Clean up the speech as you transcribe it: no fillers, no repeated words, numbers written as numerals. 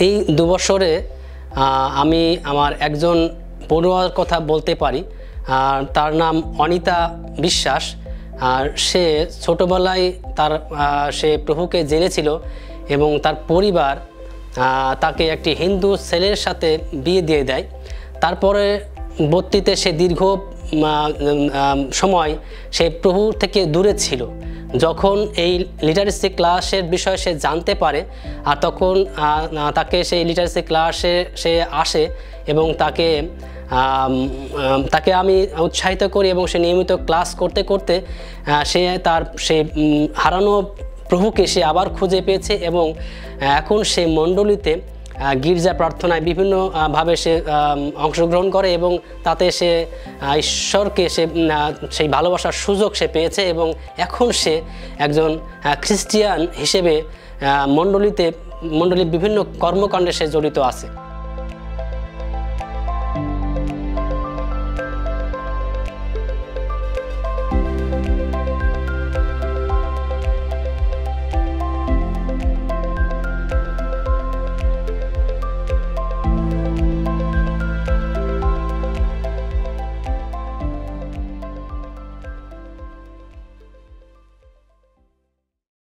এই 2 বছরে আমি আমার একজন পড়ুয়ার কথা বলতে পারি। তার নাম অনিতা বিশ্বাস। আর সে ছোটোবেলায় সে প্রভুকে জেনেছিল এবং তার পরিবার তাকে একটি হিন্দু ছেলের সাথে বিয়ে দিয়ে দেয়। তারপরে বর্তিতে সে দীর্ঘ সময় সে প্রভু থেকে দূরে ছিল। যখন এই লিটারেসি ক্লাসের বিষয়ে সে জানতে পারে আর তখন তাকে সেই লিটারেসি ক্লাসে সে আসে এবং তাকে আমি উৎসাহিত করি এবং সে নিয়মিত ক্লাস করতে করতে সে তার সেই হারানো প্রভুকে সে আবার খুঁজে পেয়েছে এবং এখন সে মণ্ডলীতে গির্জা প্রার্থনায় বিভিন্নভাবে সে অংশগ্রহণ করে এবং তাতে সে ঈশ্বরকে সেই ভালোবাসার সুযোগ সে পেয়েছে এবং এখন সে একজন খ্রিস্টিয়ান হিসেবে মণ্ডলীর বিভিন্ন কর্মকাণ্ডে সে জড়িত আছে।